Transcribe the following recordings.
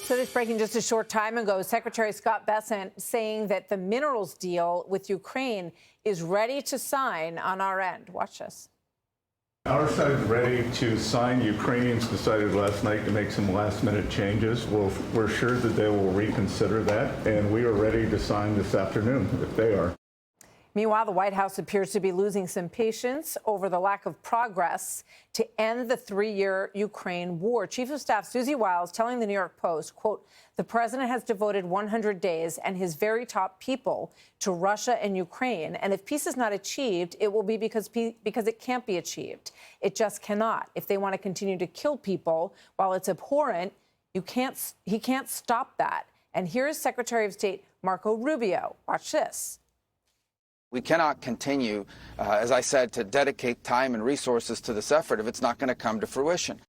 So this breaking just a short time ago, Secretary Scott Bessent saying that the minerals deal with Ukraine is ready to sign on our end. Watch this. Our side is ready to sign. Ukrainians decided last night to make some last-minute changes. We're sure that they will reconsider that, and we are ready to sign this afternoon if they are. Meanwhile, the White House appears to be losing some patience over the lack of progress to end the 3-year Ukraine war. Chief of Staff Susie Wiles telling the New York Post, quote, the president has devoted 100 days and his very top people to Russia and Ukraine. And if peace is not achieved, it will be because it can't be achieved. It just cannot. If they want to continue to kill people while it's abhorrent, he can't stop that. And here's Secretary of State Marco Rubio. Watch this. We cannot continue, as I said, to dedicate time and resources to this effort if it's not going to come to fruition.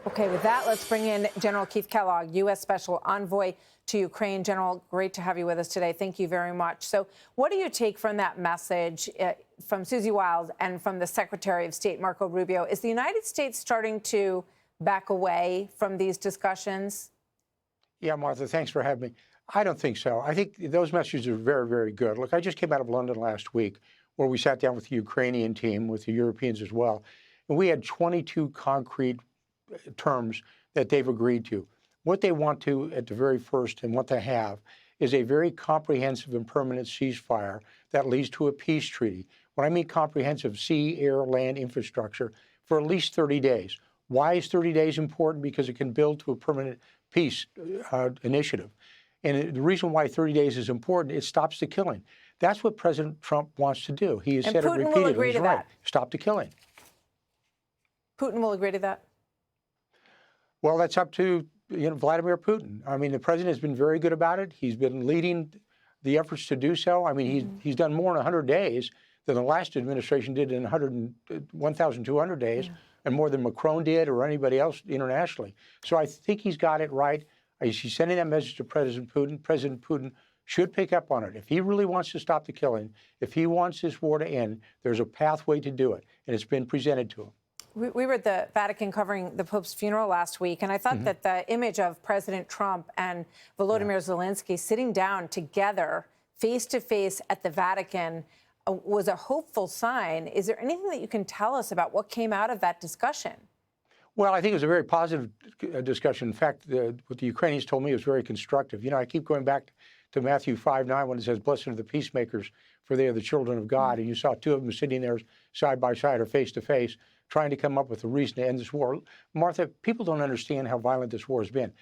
Okay, with that, let's bring in General Keith Kellogg, U.S. Special Envoy to Ukraine. General, great to have you with us today. Thank you very much. So what do you take from that message from Susie Wiles and from the Secretary of State, Marco Rubio? Is the United States starting to back away from these discussions? Yeah, Martha, thanks for having me. I don't think so. I think those messages are very, very good. Look, I just came out of London last week where we sat down with the Ukrainian team, with the Europeans as well, and we had 22 concrete terms that they've agreed to. What they want to, at the very first, and what they have, is a very comprehensive and permanent ceasefire that leads to a peace treaty. When I mean comprehensive, sea, air, land infrastructure for at least 30 days. Why is 30 days important? Because it can build to a permanent peace initiative. And the reason why 30 days is important, it stops the killing. That's what President Trump wants to do. He has said it repeatedly. He's right. Stop the killing. Putin will agree to that? Well, that's up to Vladimir Putin. I mean, the president has been very good about it. He's been leading the efforts to do so. I mean, he's done more in 100 days than the last administration did in 1,200 days, and more than Macron did or anybody else internationally. So I think he's got it right. He's sending that message to President Putin. President Putin should pick up on it. If he really wants to stop the killing, if he wants this war to end, there's a pathway to do it, and it's been presented to him. We were at the Vatican covering the Pope's funeral last week, and I thought that the image of President Trump and Volodymyr Zelensky sitting down together, face-to-face at the Vatican, was a hopeful sign. Is there anything that you can tell us about what came out of that discussion? Well, I think it was a very positive discussion. In fact, what the Ukrainians told me was very constructive. You know, I keep going back to Matthew 5:9 when it says, blessed are the peacemakers, for they are the children of God. And you saw two of them sitting there side by side or face to face, trying to come up with a reason to end this war. Martha, people don't understand how violent this war has been.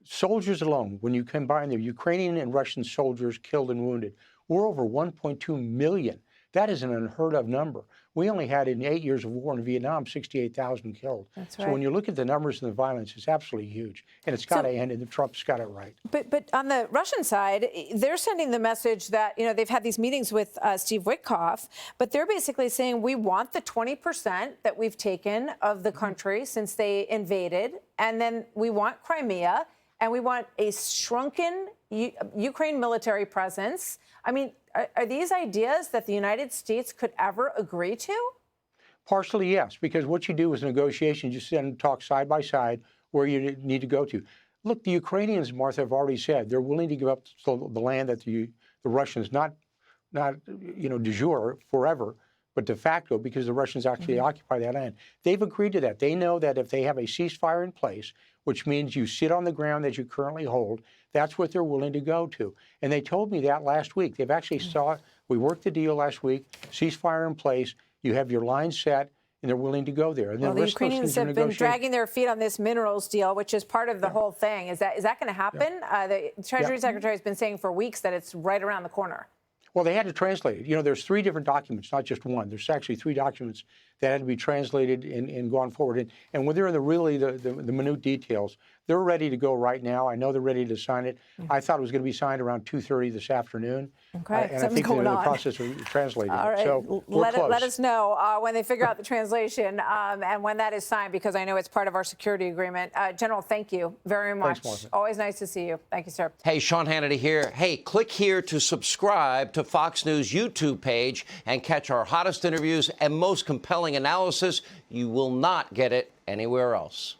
Soldiers alone, when you combine the Ukrainian and Russian soldiers killed and wounded, we're over 1.2 million. That is an unheard of number. We only had in 8 years of war in Vietnam 68,000 killed. That's right. So when you look at the numbers and the violence, it's absolutely huge. And it's got to end, and Trump's got it right. But on the Russian side, they're sending the message that, you know, they've had these meetings with Steve Witkoff, but they're basically saying we want the 20% that we've taken of the country since they invaded, and then we want Crimea, and we want a shrunken Ukraine military presence. I mean, are these ideas that the United States could ever agree to? Partially, yes, because what you do is negotiations. You sit and talk side by side where you need to go to. Look, the Ukrainians, Martha, have already said they're willing to give up the land that the Russians, not de jure forever, but de facto, because the Russians actually occupy that land. They've agreed to that. They know that if they have a ceasefire in place, which means you sit on the ground that you currently hold, that's what they're willing to go to. And they told me that last week. They've actually we worked the deal last week, ceasefire in place, you have your line set, and they're willing to go there. And well, the Ukrainians have been dragging their feet on this minerals deal, which is part of the whole thing. Is that going to happen? The Treasury Secretary has been saying for weeks that it's right around the corner. Well, they had to translate it. You know, there's 3 different documents, not just one. There's actually 3 documents that had to be translated and gone forward. And when they're in the minute details, they're ready to go right now. I know they're ready to sign it. I thought it was going to be signed around 2:30 this afternoon. Okay, and I think they're in the process of translating All right. it. So we're close. Let us know when they figure out the translation and when that is signed, because I know it's part of our security agreement. General, thank you very much. Thanks, Martha. Always nice to see you. Thank you, sir. Hey, Sean Hannity here. Hey, click here to subscribe to Fox News YouTube page and catch our hottest interviews and most compelling analysis. You will not get it anywhere else.